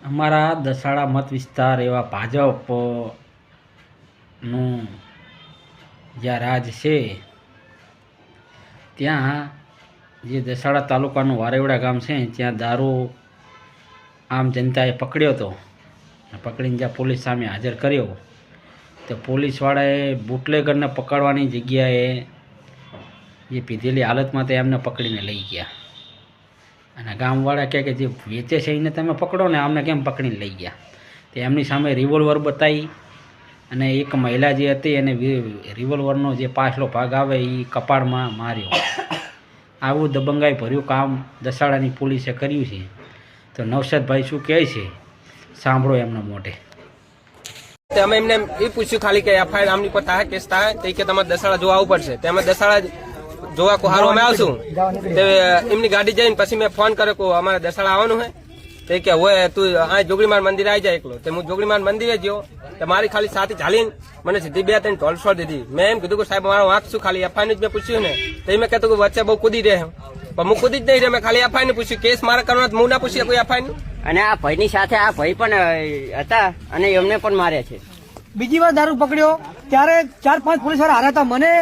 અમારા દસાડા મત વિસ્તાર એવા ભાજપનું જ્યાં રાજ છે ત્યાં જે દસાડા તાલુકાનું વારેવડા ગામ છે ત્યાં દારૂ આમ જનતાએ પકડ્યો હતો. પકડીને જ્યાં પોલીસ સામે હાજર કર્યો તો પોલીસવાળાએ બુટલેગરને પકડવાની જગ્યાએ જે પીધેલી હાલતમાં તે એમને પકડીને લઈ ગયા. અને ગામવાળા કહે કે જે વેચે છે એને તમે પકડો ને, આમને કેમ પકડીને લઈ ગયા? તો એમની સામે રિવોલ્વર બતાવી અને એક મહિલા જે હતી એને રિવોલ્વરનો જે પાછલો ભાગ આવે એ કપાળમાં માર્યો. આવું દબંગાઈ ભર્યું કામ દસાડાની પોલીસે કર્યું છે. તો નવશાદભાઈ શું કહે છે સાંભળો એમના મોઢે. અમે એમને એ પૂછ્યું ખાલી કે એફઆઈઆર આમની પર થાય કેસ થાય તો કે તમારે દસાડા જોવા આવવું પડશે. અમે દસાડા જોવા કો હારો અમે આવશું. એમની ગાડી જઈને પછી મેં ફોન કર્યો કે અમારે દસાડા આવવાનું હે. તો કે હોય તું આ જોગણીમાન મંદિર આવી જાય એકલો. તો હું જોગણીમાન મંદિરે ગયો તો મારી ખાલી સાથે ચાલીને મને સીધી 2-3 ઢોલ છોડ દીધી. મેં એમ કીધું કે સાહેબ મારો વાંક શું? ખાલી એફઆઈઆર જ મેં પૂછ્યું ને તો મેં કહેતું કે વચ્ચે બહુ કૂદી રહે. પણ હું કૂદી જ નહીં રહે. મેં ખાલી એફઆઈઆર પૂછ્યું, કેસ મારે કરવાનો હું ના પૂછ્યું કોઈ એફઆઈઆર. અને આ ભાઈની સાથે આ ભાઈ પણ હતા અને એમને પણ માર્યા છે. બીજી વાર દારૂ પકડ્યો ત્યારે 4-5 પોલીસ વાળા હારા હતા. મને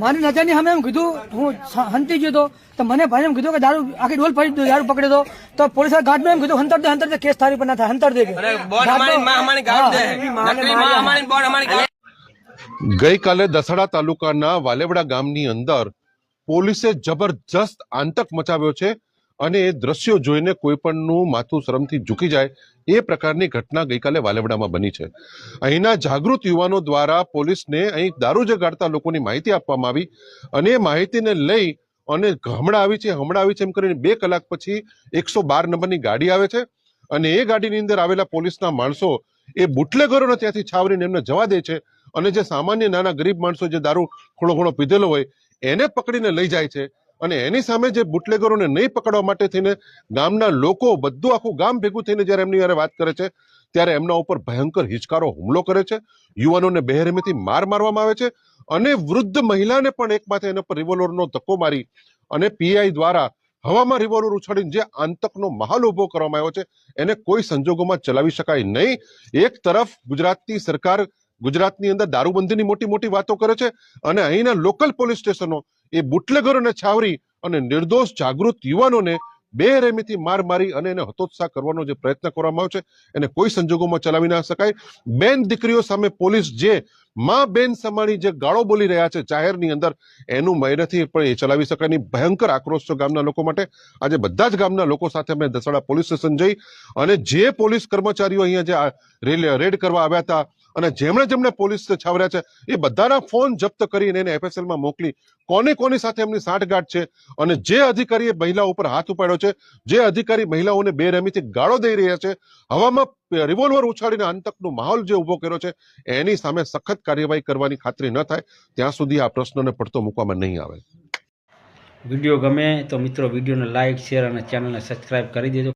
મારી નજરની સામે એમ કીધું, હું હંતી ગયો હતો તો મને ભાઈ એમ કીધું કે દારૂ આખી ડોલ ફરી દારૂ પકડ્યો હતો. તો પોલીસ વાળા ગાર્ડમાં એમ કીધું હંતર દે કેસ થારી પર ના થાય, હંતર દે. ગઈકાલે દસાડા તાલુકાના વાલેવડા ગામની અંદર પોલીસે જબરજસ્ત આતંક મચાવ્યો છે અને એ દ્રશ્યો જોઈને કોઈ પણનું માથું શરમથી ઝૂકી જાય એ પ્રકારની ઘટના ગઈકાલે વાલેવડામાં બની છે. અહીંના જાગૃત યુવાનો દ્વારા પોલીસને અહીં દારૂ જગાડતા લોકોની માહિતી આપવામાં આવી અને એ માહિતીને લઈ અને હમણાં આવી છે એમ કરીને 2 કલાક પછી 112 નંબરની ગાડી આવે છે અને એ ગાડીની અંદર આવેલા પોલીસના માણસો એ બુટલેગરોને ત્યાંથી છાવરીને એમને જવા દે છે અને જે સામાન્ય નાના ગરીબ માણસો જે દારૂ થોડો ઘણો પીધેલો હોય એને પકડીને લઈ જાય છે. અને એની સામે જે બુટલેગરોને નહીં પકડવા માટે થઈને ગામના લોકો બધું આખું ગામ ભેગું થઈને જ્યારે એમની યારે વાત કરે છે ત્યારે એમના ઉપર ભયંકર હિચકારો હુમલો કરે છે. યુવાનોને બેરહેમીથી માર મારવામાં આવે છે અને વૃદ્ધ મહિલાને પણ એક માથે એના પર રિવોલ્વરનો ધક્કો મારી અને પીઆઈ દ્વારા હવામાં રિવોલ્વર ઉછાળીને જે આતંકનો માહોલ ઉભો કરવામાં આવ્યો છે એને કોઈ સંજોગોમાં ચલાવી શકાય નહીં. એક તરફ ગુજરાતની સરકાર ગુજરાતની અંદર દારૂબંધીની મોટી મોટી વાતો કરે છે અને અહીંના લોકલ પોલીસ સ્ટેશનો એ બુટલેગરોને છાવરી અને નિર્દોષ જાગૃત યુવાનોને બેરહેમીથી માર મારી અને એને હતોત્સાહ કરવાનો જે પ્રયત્ન કરવામાં આવ્યો છે એને કોઈ સંજોગોમાં ચલાવી ના શકાય. બેન દીકરીઓ સામે પોલીસ જે માં બેન સમાણી જે ગાળો બોલી રહ્યા છે જાહેરની અંદર એનું મયનથી પણ એ ચલાવી શકાય નહીં. ભયંકર આક્રોશ છે ગામના લોકો માટે. આજે બધા જ ગામના લોકો સાથે અમે દસાડા પોલીસ સ્ટેશન જઈ અને જે પોલીસ કર્મચારીઓ અહીંયા જે રેડ કરવા આવ્યા હતા અને જેમણે પોલીસ છાવર્યા છે એ બધાના ફોન જપ્ત કરીને એને એફએસએલમાં મોકલી કોની સાથે એમની સાંઠગાંઠ છે અને જે અધિકારીએ મહિલા ઉપર હાથ ઉપાડ્યો છે, જે અધિકારી મહિલાઓને બેરહેમીથી ગાળો દઈ રહ્યા છે, હવામાં રિવોલ્વર ઉછાળીને આતંકનો માહોલ જે ઉભો કર્યો છે એની સામે સખત કાર્યવાહી કરવાની ખાતરી ન થાય ત્યાં સુધી આ પ્રશ્નને પડતો મૂકવામાં નહીં આવે. વિડીયો ગમે તો મિત્રો વિડીયોને લાઇક, શેર અને ચેનલને સબસ્ક્રાઈબ કરી દેજો.